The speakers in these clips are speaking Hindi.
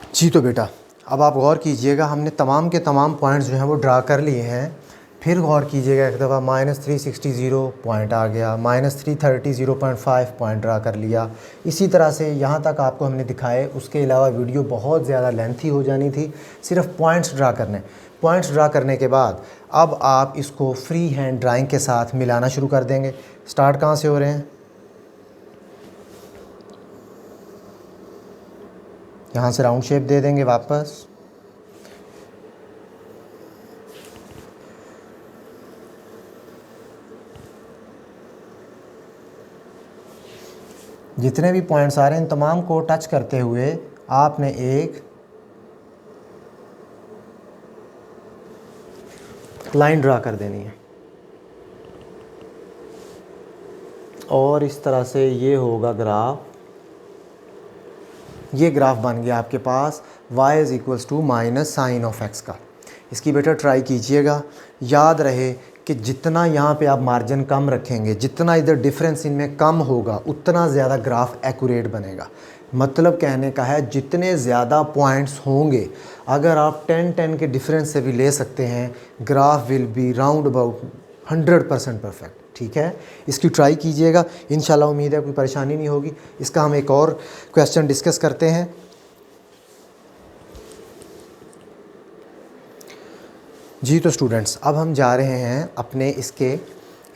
जी तो बेटा अब आप गौर कीजिएगा, हमने तमाम के तमाम पॉइंट्स जो हैं वो ड्रा कर लिए हैं। फिर गौर कीजिएगा, एक दफ़ा -360 पॉइंट आ गया, -330 0.5 पॉइंट ड्रा कर लिया। इसी तरह से यहाँ तक आपको हमने दिखाए। उसके अलावा वीडियो बहुत ज़्यादा लेंथी हो जानी थी, सिर्फ पॉइंट्स ड्रा करने। पॉइंट्स ड्रा करने के बाद अब आप इसको फ्री हैंड ड्राइंग के साथ मिलाना शुरू कर देंगे। स्टार्ट कहाँ से हो रहे हैं? यहाँ से राउंड शेप दे देंगे वापस। जितने भी पॉइंट्स आ रहे हैं इन तमाम को टच करते हुए आपने एक लाइन ड्रा कर देनी है और इस तरह से ये होगा ग्राफ। ये ग्राफ बन गया आपके पास y = साइन ऑफ x का। इसकी बेटा ट्राई कीजिएगा। याद रहे कि जितना यहाँ पे आप मार्जिन कम रखेंगे, जितना इधर डिफरेंस इनमें कम होगा, उतना ज़्यादा ग्राफ एक्यूरेट बनेगा। मतलब कहने का है जितने ज़्यादा पॉइंट्स होंगे, अगर आप 10-10 के डिफरेंस से भी ले सकते हैं, graph will be round about 100% perfect. ठीक है, इसकी ट्राई कीजिएगा। इंशाल्लाह उम्मीद है कोई परेशानी नहीं होगी। इसका हम एक और क्वेश्चन डिस्कस करते हैं। जी तो स्टूडेंट्स, अब हम जा रहे हैं अपने इसके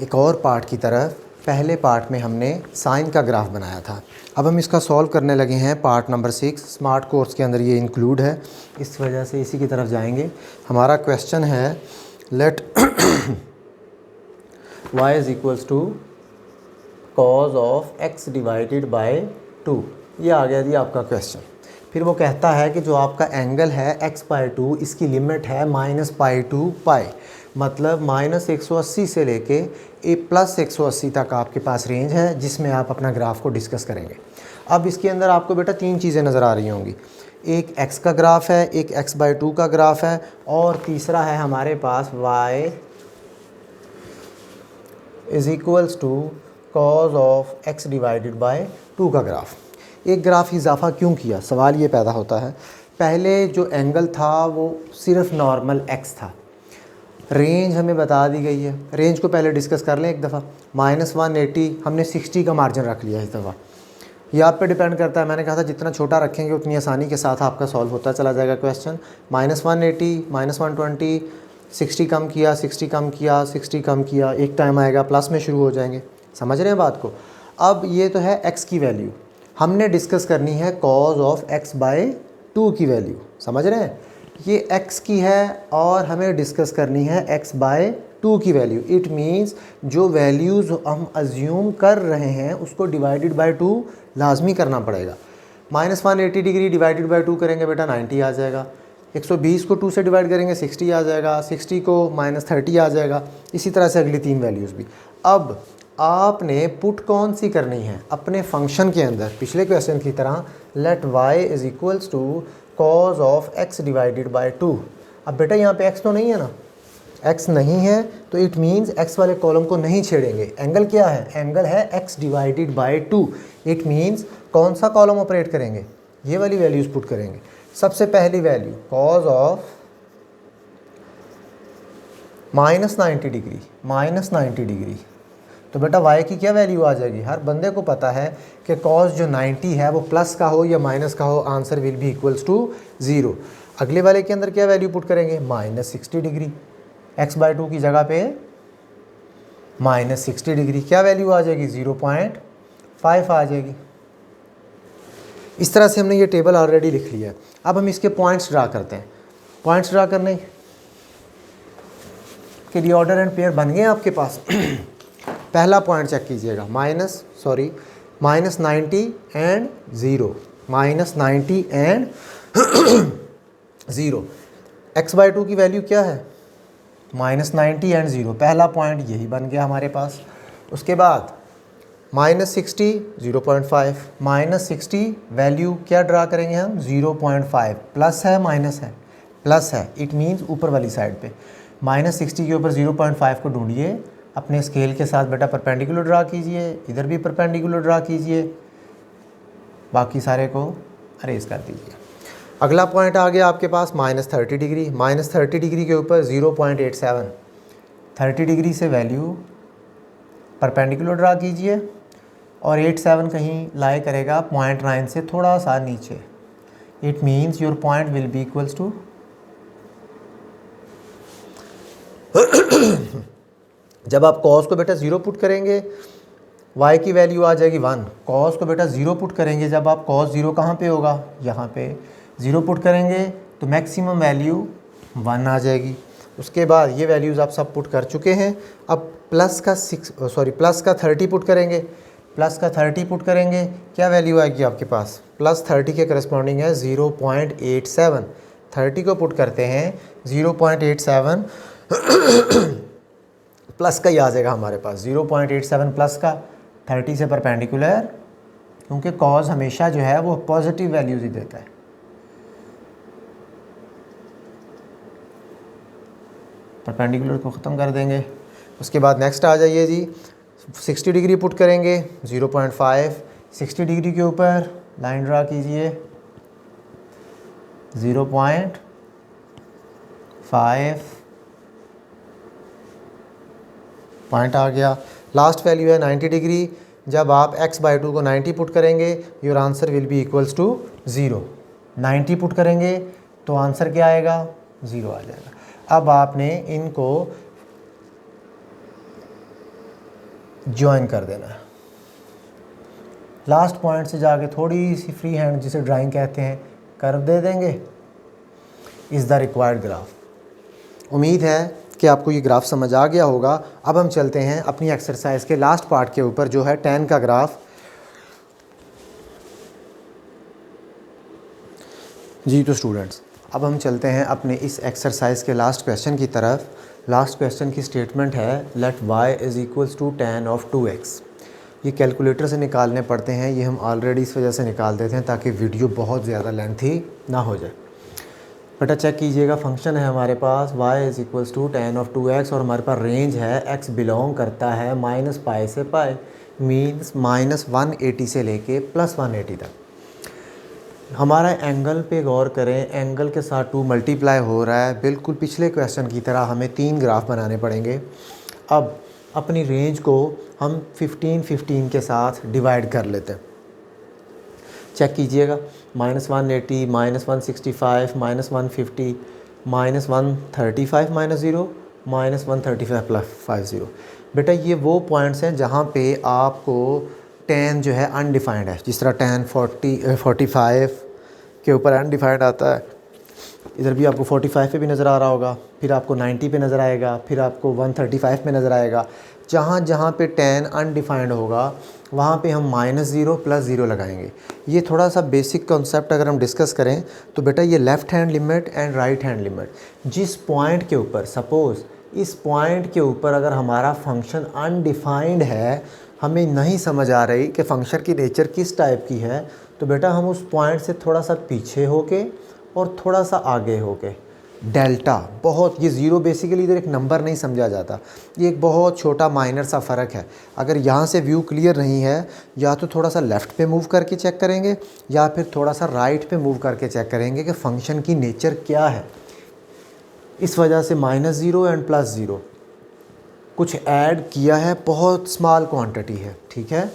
एक और पार्ट की तरफ। पहले पार्ट में हमने साइन का ग्राफ बनाया था, अब हम इसका सॉल्व करने लगे हैं। पार्ट नंबर 6 स्मार्ट कोर्स के अंदर ये इंक्लूड है, इस वजह से इसी की तरफ जाएंगे। हमारा क्वेश्चन है let y = cos of x / 2। ये आ गया जी आपका क्वेश्चन। फिर वो कहता है कि जो आपका एंगल है x/2, इसकी लिमिट है -π to π। मतलब -180 से लेके +180 तक आपके पास रेंज है, जिसमें आप अपना ग्राफ को डिस्कस करेंगे। अब इसके अंदर आपको बेटा 3 चीज़ें नज़र आ रही होंगी। एक x का ग्राफ है, एक x/2 का ग्राफ है, और तीसरा है हमारे पास y = cos of x / 2 का ग्राफ। एक ग्राफ इजाफा क्यों किया, सवाल ये पैदा होता है। पहले जो एंगल था वो सिर्फ नॉर्मल x था। रेंज हमें बता दी गई है, रेंज को पहले डिस्कस कर लें एक दफ़ा। -180 हमने 60 का मार्जिन रख लिया इस दफ़ा। ये आप पे डिपेंड करता है, मैंने कहा था जितना छोटा रखेंगे उतनी आसानी के साथ आपका सॉल्व होता चला जाएगा क्वेश्चन। -180 -120 60 कम किया, 60 कम किया, 60 कम किया, एक टाइम आएगा प्लस में शुरू हो जाएंगे। समझ रहे हैं बात को? अब ये तो है x की वैल्यू, हमने डिस्कस करनी है cos of x/2 की वैल्यू। समझ रहे हैं? ये x की है और हमें डिस्कस करनी है x/2 की वैल्यू। इट मीन्स जो वैल्यूज़ हम अज्यूम कर रहे हैं उसको डिवाइडेड बाय 2 लाजमी करना पड़ेगा। -180 डिग्री डिवाइडेड बाय 2 करेंगे बेटा 90 आ जाएगा। 120 को 2 से डिवाइड करेंगे 60 आ जाएगा। 60 को -30 आ जाएगा। इसी तरह से अगली 3 वैल्यूज़ भी। अब आपने पुट कौन सी करनी है अपने फंक्शन के अंदर, पिछले क्वेश्चन की तरह। Let y = cos of x / 2। अब बेटा यहाँ पे x तो नहीं है ना, x नहीं है तो इट मीन्स x वाले कॉलम को नहीं छेड़ेंगे। एंगल क्या है? एंगल है x / 2। इट मीन्स कौन सा कॉलम ऑपरेट करेंगे? ये वाली वैल्यूज़ पुट करेंगे। सबसे पहली वैल्यू cos of -90 डिग्री, तो बेटा y की क्या वैल्यू आ जाएगी? हर बंदे को पता है कि cos जो 90 है वो प्लस का हो या माइनस का हो, आंसर विल बी = 0। अगले वाले के अंदर क्या वैल्यू पुट करेंगे? -60 डिग्री। x/2 की जगह पे -60 डिग्री, क्या वैल्यू आ जाएगी? 0.5 आ जाएगी। इस तरह से हमने ये टेबल ऑलरेडी लिख लिया है। अब हम इसके पॉइंट्स ड्रा करते हैं। पॉइंट्स ड्रा करने के लिए ऑर्डर एंड पेयर बन गए आपके पास। पहला पॉइंट चेक कीजिएगा, -90 एंड 0, -90 एंड 0। x/2 की वैल्यू क्या है? -90 एंड 0। पहला पॉइंट यही बन गया हमारे पास। उसके बाद -60 0.5, -60 वैल्यू क्या ड्रा करेंगे हम? 0.5। प्लस है माइनस है? प्लस है। इट मीन्स ऊपर वाली साइड पे। -60 के ऊपर 0.5 को ढूंढिए, अपने स्केल के साथ बेटा परपेंडिकुलर ड्रा कीजिए, इधर भी परपेंडिकुलर ड्रा कीजिए, बाकी सारे को अरेज कर दीजिए। अगला पॉइंट आ गया आपके पास -30 डिग्री। -30 डिग्री के ऊपर 0.87, 30 डिग्री से वैल्यू परपेंडिकुलर ड्रा कीजिए और 87 कहीं लाई करेगा 0.9 से थोड़ा सा नीचे। It means your point will be equals to जब आप कॉस को बेटा 0 पुट करेंगे y की वैल्यू आ जाएगी 1। कॉस को बेटा 0 पुट करेंगे, जब आप कॉस 0 कहाँ पे होगा, यहाँ पे 0 पुट करेंगे तो मैक्सिमम वैल्यू 1 आ जाएगी। उसके बाद ये वैल्यूज़ आप सब पुट कर चुके हैं। अब प्लस का 30 पुट करेंगे, प्लस का 30 पुट करेंगे, क्या वैल्यू आएगी आपके पास, +30 के करस्पॉन्डिंग है 0.87। 30 को पुट करते हैं 0.87 प्लस का ही आ जाएगा हमारे पास, 0.87 प्लस का 30 से परपेंडिकुलर, क्योंकि कॉज हमेशा जो है वो पॉजिटिव वैल्यूज ही देता है। परपेंडिकुलर को ख़त्म कर देंगे। उसके बाद नेक्स्ट आ जाइए जी, 60 डिग्री पुट करेंगे 0.5, 60 डिग्री के ऊपर लाइन ड्रा कीजिए 0.5 पॉइंट आ गया। लास्ट वैल्यू है 90 डिग्री। जब आप x/2 को 90 पुट करेंगे your answer will be equals to 0। 90 put करेंगे तो आंसर क्या आएगा, 0 आ जाएगा। अब आपने इनको ज्वाइन कर देना है। लास्ट पॉइंट से जाके थोड़ी सी फ्री हैंड, जिसे ड्राइंग कहते हैं, कर्व दे देंगे। Is the required graph. उम्मीद है कि आपको ये ग्राफ समझ आ गया होगा। अब हम चलते हैं अपनी एक्सरसाइज के लास्ट पार्ट के ऊपर, जो है tan का ग्राफ। जी तो स्टूडेंट्स, अब हम चलते हैं अपने इस एक्सरसाइज के लास्ट क्वेश्चन की तरफ। लास्ट क्वेश्चन की स्टेटमेंट है let y is equals to tan of 2x। ये कैलकुलेटर से निकालने पड़ते हैं, ये हम ऑलरेडी इस वजह से निकाल देते हैं ताकि वीडियो बहुत ज़्यादा लेंथी ना हो जाए। बेटा चेक कीजिएगा, फंक्शन है हमारे पास y is equals to tan of 2x और हमारे पास रेंज है x बिलोंग करता है -π से π, मीन्स -180 से लेके +180 तक। हमारा एंगल पे गौर करें, एंगल के साथ 2 मल्टीप्लाई हो रहा है। बिल्कुल पिछले क्वेश्चन की तरह हमें 3 ग्राफ बनाने पड़ेंगे। अब अपनी रेंज को हम 15-15 के साथ डिवाइड कर लेते हैं। चेक कीजिएगा, -180, -165, -150, -135 -0, -135 +50। बेटा ये वो पॉइंट्स हैं जहाँ पे आपको tan जो है अनडिफाइंड है। जिस तरह tan 45 के ऊपर अनडिफाइंड आता है, इधर भी आपको 45 पे भी नज़र आ रहा होगा, फिर आपको 90 पे नज़र आएगा, फिर आपको 135 पे नज़र आएगा। जहाँ जहाँ पे tan अनडिफाइंड होगा वहाँ पे हम -0 +0 लगाएंगे। ये थोड़ा सा बेसिक कॉन्सेप्ट अगर हम डिस्कस करें तो बेटा ये left hand limit and right hand limit, जिस पॉइंट के ऊपर, सपोज़ इस पॉइंट के ऊपर अगर हमारा फंक्शन अनडिफाइंड है, हमें नहीं समझ आ रही कि फ़ंक्शन की नेचर किस टाइप की है, तो बेटा हम उस पॉइंट से थोड़ा सा पीछे होके और थोड़ा सा आगे होके, डेल्टा, बहुत ये ज़ीरो बेसिकली इधर एक नंबर नहीं समझा जाता, ये एक बहुत छोटा माइनर सा फ़र्क है। अगर यहाँ से व्यू क्लियर नहीं है, या तो थोड़ा सा लेफ़्ट पे मूव करके चेक करेंगे या फिर थोड़ा सा राइट पे मूव करके चेक करेंगे कि फ़ंक्शन की नेचर क्या है। इस वजह से -0 एंड +0 कुछ ऐड किया है, बहुत स्मॉल क्वांटिटी है, ठीक है।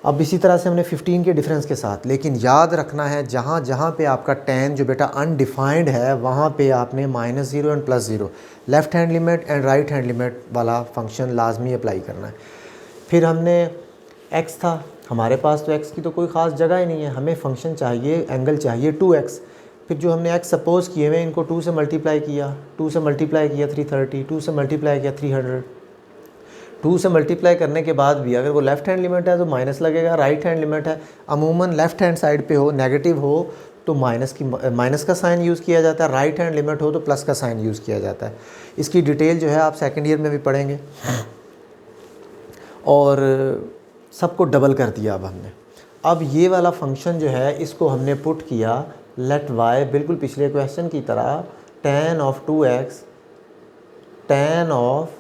अब इसी तरह से हमने 15 के डिफरेंस के साथ, लेकिन याद रखना है जहाँ जहाँ पे आपका tan जो बेटा अनडिफाइंड है वहाँ पे आपने -0 and +0 left hand limit and right hand limit वाला फंक्शन लाजमी अप्लाई करना है। फिर हमने x था हमारे पास, तो x की तो कोई ख़ास जगह ही नहीं है, हमें फंक्शन चाहिए, एंगल चाहिए 2x। फिर जो हमने x सपोज़ किए हुए इनको 2 से मल्टीप्लाई किया, 2 से मल्टीप्लाई किया 330, 2 से मल्टीप्लाई किया 300। 2 से मल्टीप्लाई करने के बाद भी अगर वो लेफ़्ट हैंड लिमिट है तो माइनस लगेगा, राइट हैंड लिमिट है अमूमन लेफ़्ट हैंड साइड पे हो, नेगेटिव हो तो माइनस का साइन यूज़ किया जाता है, राइट हैंड लिमिट हो तो प्लस का साइन यूज़ किया जाता है। इसकी डिटेल जो है आप सेकेंड ईयर में भी पढ़ेंगे। और सबको डबल कर दिया अब हमने। अब ये वाला फंक्शन जो है इसको हमने पुट किया लेट y, बिल्कुल पिछले क्वेश्चन की तरह tan of 2x tan of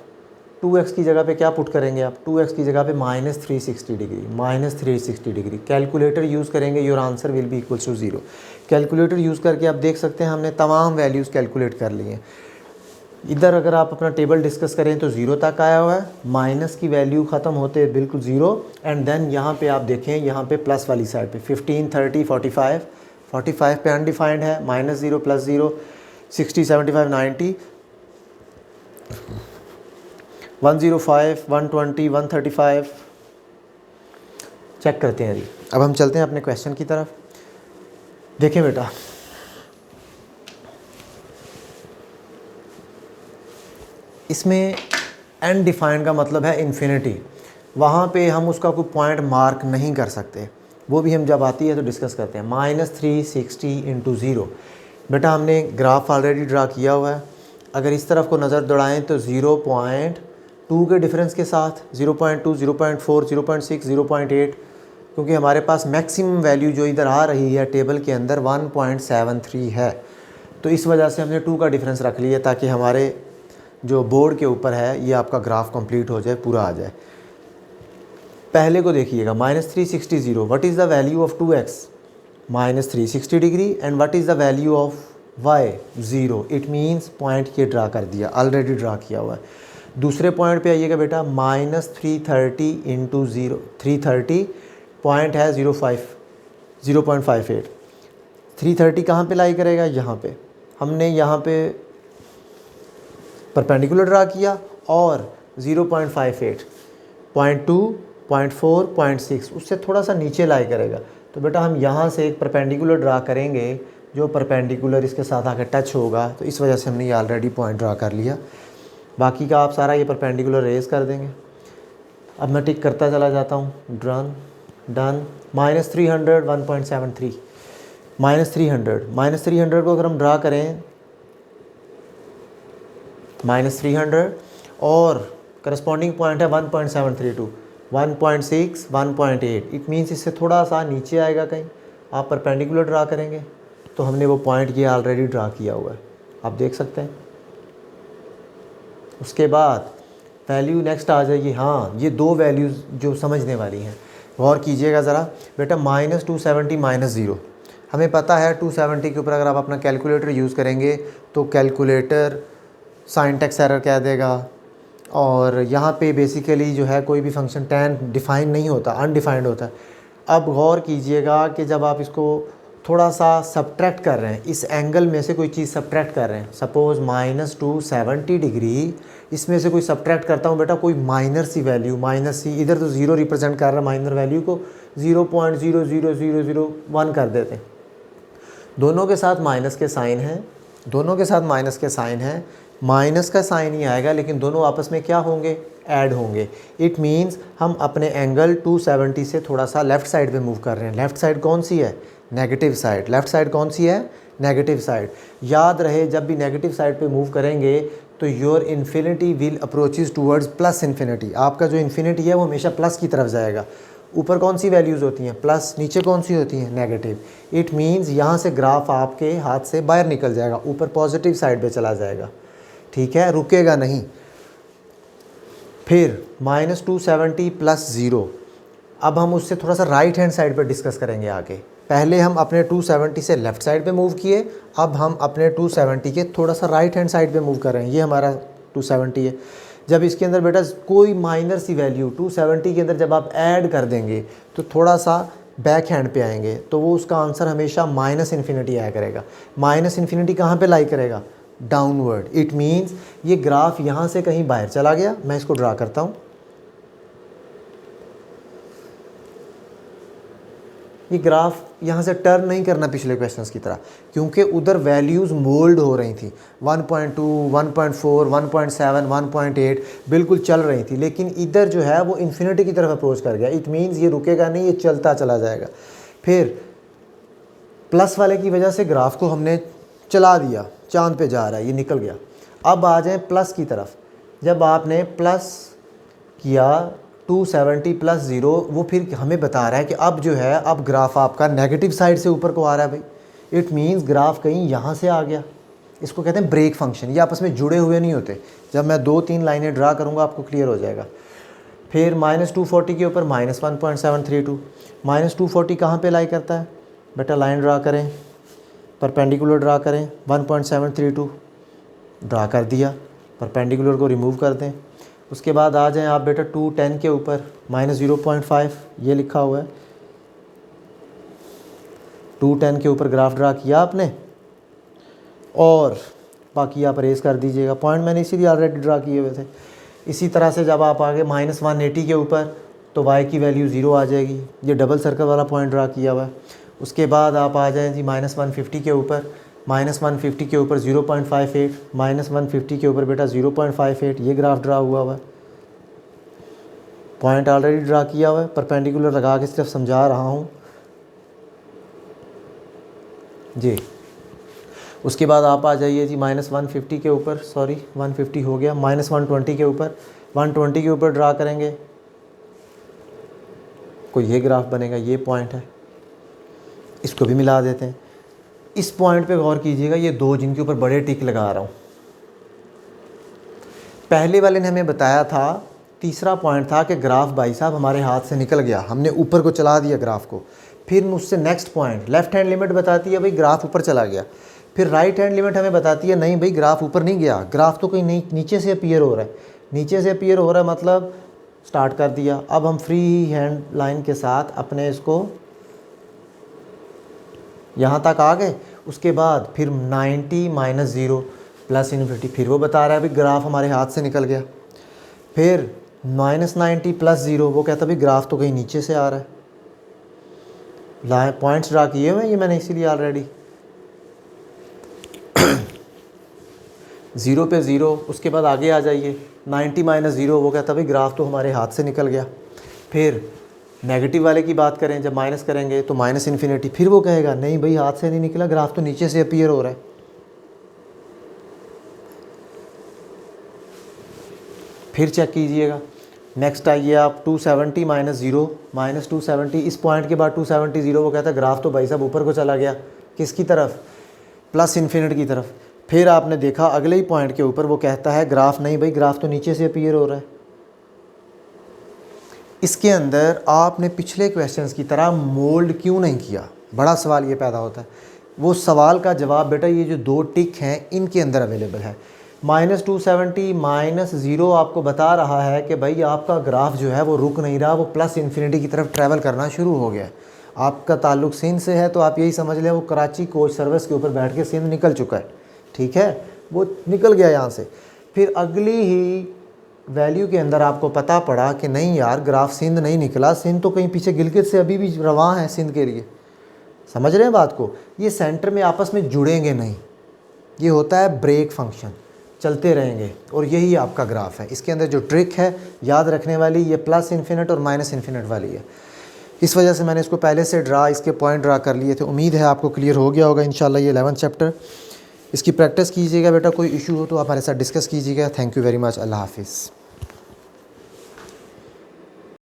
2x की जगह पे क्या पुट करेंगे आप, 2x की जगह पे -360 डिग्री, -360 डिग्री। कैलकुलेटर यूज़ करेंगे, your answer will be equals to 0। Calculator use करके आप देख सकते हैं हमने तमाम वैल्यूज़ कैलकुलेट कर ली हैं। इधर अगर आप अपना टेबल डिस्कस करें तो 0 तक आया हुआ है, माइनस की वैल्यू ख़त्म होते बिल्कुल 0, एंड देन यहाँ पे आप देखें, यहाँ पे प्लस वाली साइड पे 15, 30, 45, 45 पे अनडिफाइंड है, -0 +0, 60, 75, 90, 105, 120, 135। चेक करते हैं जी। अब हम चलते हैं अपने क्वेश्चन की तरफ। देखें बेटा, इसमें अनडिफाइंड का मतलब है इन्फिनिटी, वहाँ पे हम उसका कोई पॉइंट मार्क नहीं कर सकते, वो भी हम जब आती है तो डिस्कस करते हैं। -360 × 0, बेटा हमने ग्राफ ऑलरेडी ड्रा किया हुआ है। अगर इस तरफ को नज़र दौड़ाएं तो 0.2 के डिफरेंस के साथ 0.2, 0.4, 0.6, 0.8, क्योंकि हमारे पास मैक्सिमम वैल्यू जो इधर आ रही है टेबल के अंदर 1.73 है, तो इस वजह से हमने 2 का डिफरेंस रख लिया ताकि हमारे जो बोर्ड के ऊपर है ये आपका ग्राफ कंप्लीट हो जाए, पूरा आ जाए। पहले को देखिएगा, -360, what is the value of 2x, -360 degree, and what is the value of y, 0। It means point ये ड्रा कर दिया, ऑलरेडी ड्रा किया हुआ है। दूसरे पॉइंट पे आइएगा बेटा, -330 × 0, 330 पॉइंट है 0.58। 330 कहाँ पे लाई करेगा, यहाँ पे हमने यहाँ पे परपेंडिकुलर ड्रा किया, और 0.58, 0.2, 0.4, 0.6 उससे थोड़ा सा नीचे लाई करेगा। तो बेटा हम यहाँ से एक परपेंडिकुलर ड्रा करेंगे, जो परपेंडिकुलर इसके साथ आकर टच होगा, तो इस वजह से हमने ये ऑलरेडी पॉइंट ड्रा कर लिया। बाकी का आप सारा ये परपेंडिकुलर रेज कर देंगे। अब मैं टिक करता चला जाता हूँ, डन। -300, 1.73, -300 को अगर हम ड्रा करें, -300 और करस्पॉन्डिंग पॉइंट है 1.732, 1.6, 1.8, इट मीन्स इससे थोड़ा सा नीचे आएगा कहीं। आप परपेंडिकुलर ड्रा करेंगे तो हमने वो पॉइंट ये ऑलरेडी ड्रा किया हुआ है, आप देख सकते हैं। उसके बाद वैल्यू नेक्स्ट आ जाएगी। हाँ, ये 2 वैल्यूज़ जो समझने वाली हैं, गौर कीजिएगा ज़रा बेटा। -270 -0, हमें पता है 270 के ऊपर अगर आप अपना कैलकुलेटर यूज़ करेंगे तो कैलकुलेटर साइंटेक्स एरर कह देगा, और यहाँ पे बेसिकली जो है कोई भी फंक्शन tan डिफ़ाइन नहीं होता, अनडिफाइंड होता है। अब गौर कीजिएगा कि जब आप इसको थोड़ा सा सब्ट्रैक्ट कर रहे हैं, इस एंगल में से कोई चीज़ सब्ट्रैक्ट कर रहे हैं, सपोज़ -270 डिग्री, इसमें से कोई सब्ट्रैक्ट करता हूँ बेटा, कोई माइनर सी वैल्यू, -c, इधर तो 0 रिप्रेजेंट कर रहा है माइनर वैल्यू को, 0.00001 कर देते हैं। दोनों के साथ माइनस के साइन हैं, दोनों के साथ माइनस के साइन हैं, माइनस का साइन ही आएगा, लेकिन दोनों आपस में क्या होंगे, ऐड होंगे। इट मीन्स हम अपने एंगल 270 से थोड़ा सा लेफ़्ट साइड पे मूव कर रहे हैं। लेफ़्ट साइड कौन सी है, नेगेटिव साइड। लेफ़्ट साइड कौन सी है, नेगेटिव साइड। याद रहे जब भी नेगेटिव साइड पे मूव करेंगे तो your infinity will approaches towards plus infinity. आपका जो इन्फिनिटी है वो हमेशा प्लस की तरफ जाएगा। ऊपर कौन सी वैल्यूज़ होती हैं, प्लस, नीचे कौन सी होती हैं, नेगेटिव। इट मीन्स यहाँ से ग्राफ आपके हाथ से बाहर निकल जाएगा, ऊपर पॉजिटिव साइड पे चला जाएगा, ठीक है, रुकेगा नहीं। फिर -270 + 0, अब हम उससे थोड़ा सा राइट हैंड साइड पर डिस्कस करेंगे आगे। पहले हम अपने 270 से लेफ़्ट साइड पे मूव किए, अब हम अपने 270 के थोड़ा सा राइट हैंड साइड पे मूव कर रहे हैं। ये हमारा 270 है। जब इसके अंदर बेटा कोई माइनर सी वैल्यू 270 के अंदर जब आप ऐड कर देंगे तो थोड़ा सा बैक हैंड पे आएंगे, तो वो उसका आंसर हमेशा -इन्फिनिटी आया करेगा। -इन्फिनिटी कहाँ पे लाई करेगा, डाउनवर्ड। इट मीन्स ये ग्राफ यहाँ से कहीं बाहर चला गया। मैं इसको ड्रा करता हूँ। ये ग्राफ यहाँ से टर्न नहीं करना पिछले क्वेश्चंस की तरह, क्योंकि उधर वैल्यूज़ मोल्ड हो रही थी, 1.2, 1.4, 1.7, 1.8 बिल्कुल चल रही थी, लेकिन इधर जो है वो इन्फिनिटी की तरफ अप्रोच कर गया। इट मीन्स ये रुकेगा नहीं, ये चलता चला जाएगा। फिर प्लस वाले की वजह से ग्राफ को हमने चला दिया, चांद पे जा रहा है, ये निकल गया। अब आ जाएँ प्लस की तरफ। जब आपने प्लस किया 270 + 0, वो फिर हमें बता रहा है कि अब जो है, अब ग्राफ आपका नेगेटिव साइड से ऊपर को आ रहा है भाई। इट मीन्स ग्राफ कहीं यहाँ से आ गया, इसको कहते हैं ब्रेक फंक्शन। ये आपस में जुड़े हुए नहीं होते। जब मैं 2-3 लाइनें ड्रा करूँगा आपको क्लियर हो जाएगा। फिर -240 के ऊपर -1.732। -240 कहाँ पे लाई करता है बेटा? लाइन ड्रा करें, परपेंडिकुलर ड्रा करें, 1.732 ड्रा कर दिया, परपेंडिकुलर को रिमूव कर दें। उसके बाद आ जाएं आप बेटा 210 के ऊपर -0.5, ये लिखा हुआ है। 210 के ऊपर ग्राफ ड्रा किया आपने और बाकी आप रेस कर दीजिएगा। पॉइंट मैंने इसीलिए ऑलरेडी ड्रा किए हुए थे। इसी तरह से जब आप आगे -180 के ऊपर तो y की वैल्यू 0 आ जाएगी। ये डबल सर्कल वाला पॉइंट ड्रा किया हुआ है। उसके बाद आप आ जाएं जी -150 के ऊपर, -150 के ऊपर 0.58, -150 के ऊपर बेटा 0.58, ये ग्राफ ड्रा हुआ है। पॉइंट ऑलरेडी ड्रा किया हुआ है, परपेंडिकुलर लगा के सिर्फ समझा रहा हूँ जी। उसके बाद आप आ जाइए जी -150 के ऊपर, सॉरी 150 हो गया, -120 के ऊपर, 120 के ऊपर ड्रा करेंगे, कोई ये ग्राफ बनेगा, ये पॉइंट है, इसको भी मिला देते हैं। इस पॉइंट पे गौर कीजिएगा, ये दो जिनके ऊपर बड़े टिक लगा रहा हूँ। पहले वाले ने हमें बताया था, तीसरा पॉइंट था कि ग्राफ भाई साहब हमारे हाथ से निकल गया, हमने ऊपर को चला दिया ग्राफ को। फिर उससे next point left hand limit बताती है भाई ग्राफ ऊपर चला गया। फिर राइट हैंड लिमिट हमें बताती है नहीं भाई ग्राफ ऊपर नहीं गया, ग्राफ तो कहीं नीचे से अपीयर हो रहा है। नीचे से अपीयर हो रहा है मतलब स्टार्ट कर दिया। अब हम फ्री हैंड लाइन के साथ अपने इसको यहाँ तक आ गए। उसके बाद फिर 90 -0 +∞, फिर वो बता रहा है भाई ग्राफ हमारे हाथ से निकल गया। फिर -90 +0, वो कहता है भाई ग्राफ तो कहीं नीचे से आ रहा है। पॉइंट्स ड्रा किए हुए ये मैंने इसीलिए ऑलरेडी 0 पे 0। उसके बाद आगे आ जाइए 90 -0, वो कहता है भाई ग्राफ तो हमारे हाथ से निकल गया। फिर नेगेटिव वाले की बात करें, जब माइनस करेंगे तो -∞, फिर वो कहेगा नहीं भाई हाथ से नहीं निकला, ग्राफ तो नीचे से अपीयर हो रहा है। फिर चेक कीजिएगा, नेक्स्ट आइए आप 270 -0, -270, इस पॉइंट के बाद 270 0, वो कहता है ग्राफ तो भाई साहब ऊपर को चला गया, किसकी तरफ? +∞ की तरफ। फिर आपने देखा अगले ही पॉइंट के ऊपर वो कहता है ग्राफ नहीं भाई, ग्राफ तो नीचे से अपीयर हो रहा है। इसके अंदर आपने पिछले क्वेश्चंस की तरह मोल्ड क्यों नहीं किया? बड़ा सवाल ये पैदा होता है। वो सवाल का जवाब बेटा ये जो दो टिक हैं इनके अंदर अवेलेबल है। -270 -0 आपको बता रहा है कि भाई आपका ग्राफ जो है वो रुक नहीं रहा, वो +∞ की तरफ ट्रैवल करना शुरू हो गया। आपका ताल्लुक सिंध से है तो आप यही समझ लें वो कराची कोच सर्विस के ऊपर बैठ के सिंध निकल चुका है, ठीक है, वो निकल गया यहाँ से। फिर अगली ही वैल्यू के अंदर आपको पता पड़ा कि नहीं यार ग्राफ सिंध नहीं निकला, सिंध तो कहीं पीछे गिलगित से अभी भी रवां है सिंध के लिए। समझ रहे हैं बात को? ये सेंटर में आपस में जुड़ेंगे नहीं, ये होता है ब्रेक फंक्शन, चलते रहेंगे। और यही आपका ग्राफ है। इसके अंदर जो ट्रिक है याद रखने वाली, ये +∞ और -∞ वाली है। इस वजह से मैंने इसको पहले से इसके पॉइंट ड्रा कर लिए थे। उम्मीद है आपको क्लियर हो गया होगा इंशाल्लाह। ये 11th चैप्टर, इसकी प्रैक्टिस कीजिएगा बेटा। कोई इशू हो तो आप हमारे साथ डिस्कस कीजिएगा। Thank you very much. अल्लाह हाफिज़।